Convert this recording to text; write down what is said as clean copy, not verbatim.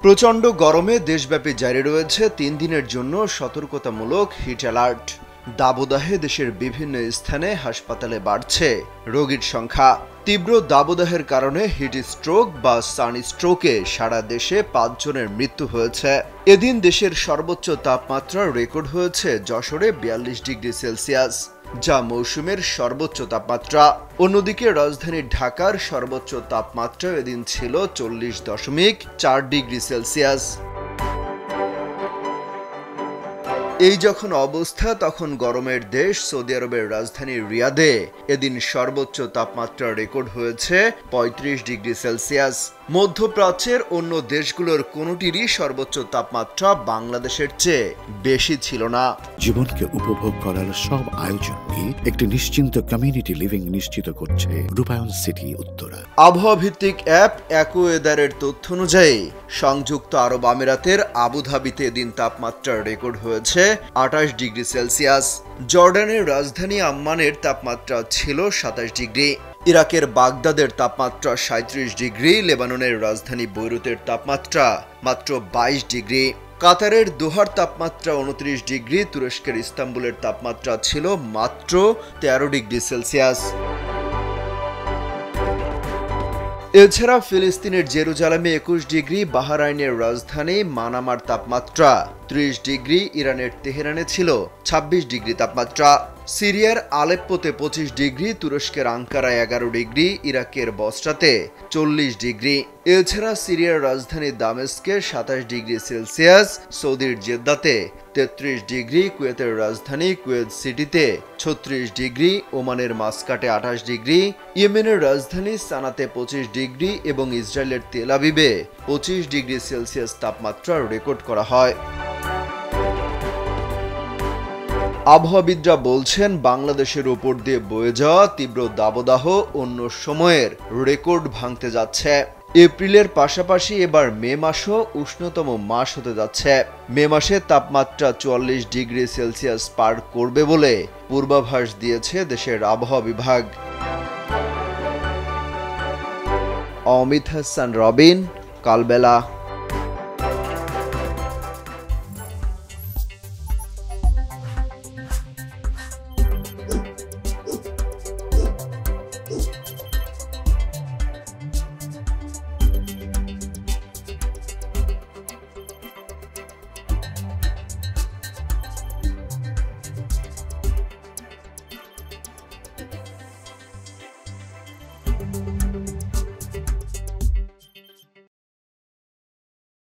প্রচণ্ড গরমে দেশব্যাপী জারি রয়েছে ৩ দিনের জন্য সতর্কতামূলক হিট অ্যালার্ট। দাবদাহে দেশের বিভিন্ন স্থানে হাসপাতালে বাড়ছে রোগীর সংখ্যা। তীব্র দাবদাহের কারণে হিট স্ট্রোক বা সানস্ট্রোকে সারা দেশে ৫ জনের মৃত্যু হয়েছে। এদিন দেশের সর্বোচ্চ তাপমাত্রা রেকর্ড হয়েছে যশোরে ৪২ ডিগ্রি সেলসিয়াস, যা মৌসুমের সর্বোচ্চ তাপমাত্রা। অন্যদিকে রাজধানী ঢাকার সর্বোচ্চ তাপমাত্রা এদিন ছিল ৪০.৪ ডিগ্রি সেলসিয়াস। এই যখন অবস্থা, তখন গরমের দেশ সৌদি আরবের রাজধানী রিয়াদে এদিন সর্বোচ্চ তাপমাত্রা রেকর্ড হয়েছে ৩৫ ডিগ্রি সেলসিয়াস। মধ্যপ্রাচ্যের অন্য দেশগুলোর কোনোটিরই সর্বোচ্চ তাপমাত্রা বাংলাদেশের চেয়ে বেশি ছিল না। জীবনকে উপভোগ করার সব আয়োজন নিয়ে একটি নিশ্চিন্ত কমিউনিটি লিভিং নিশ্চিত করছে রূপায়ণ সিটি উত্তরা। আবহাওয়া ভিত্তিক অ্যাপ অ্যাকোয়েদারের তথ্য অনুযায়ী সংযুক্ত আরব আমিরাতের আবুধাবিতে এদিন তাপমাত্রা রেকর্ড হয়েছে ২৮ ডিগ্রি সেলসিয়াস। জর্ডানের রাজধানী আম্মানের তাপমাত্রা ছিল ২৭ ডিগ্রি। ইরাকের বাগদাদের তাপমাত্রা ৩৭ ডিগ্রি। লেবাননের রাজধানী বৈরুতের তাপমাত্রা মাত্র ২২ ডিগ্রি। কাতারের দোহার তাপমাত্রা ২৯ ডিগ্রি। তুরস্কের ইস্তাম্বুলের তাপমাত্রা ছিল মাত্র ১৩ ডিগ্রি সেলসিয়াস। এছাড়া ফিলিস্তিনের জেরুজালেমে ২১ ডিগ্রি, বাহরাইনের রাজধানী মানামার তাপমাত্রা ৩০ ডিগ্রি, ইরানের তেহরানে ছিল ২৬ ডিগ্রি তাপমাত্রা, সিরিয়ার আলেপ্পোতে ২৫ ডিগ্রি, তুরস্কের আঙ্কারায় ১১ ডিগ্রি, ইরাকের বসরাতে ৪০ ডিগ্রি। এছাড়া সিরিয়ার রাজধানী দামেস্কে ২৭ ডিগ্রি সেলসিয়াস, সৌদির জেদ্দাতে ৩৩ ডিগ্রি, কুয়েতের রাজধানী কুয়েত সিটিতে ৩৬ ডিগ্রি, ওমানের মাস্কাটে ২৮ ডিগ্রি, ইয়েমেনের রাজধানী সানাতে ২৫ ডিগ্রি এবং ইসরায়েলের তেল আবিবে ২৫ ডিগ্রি সেলসিয়াস তাপমাত্রা রেকর্ড করা হয়। আবহাওয়াবিদরা বলছেন, বাংলাদেশের উপর দিয়ে বয়ে যাওয়া তীব্র দাবদাহ অন্য সময়ের রেকর্ড ভাঙতে যাচ্ছে। এপ্রিলের পাশাপাশি এবার মে মাসও উষ্ণতম মাস হতে যাচ্ছে। মে মাসে তাপমাত্রা ৪৪ ডিগ্রি সেলসিয়াস পার করবে বলে পূর্বাভাস দিয়েছে দেশের আবহাওয়া বিভাগ। অমিত হাসান রবিন, কালবেলা।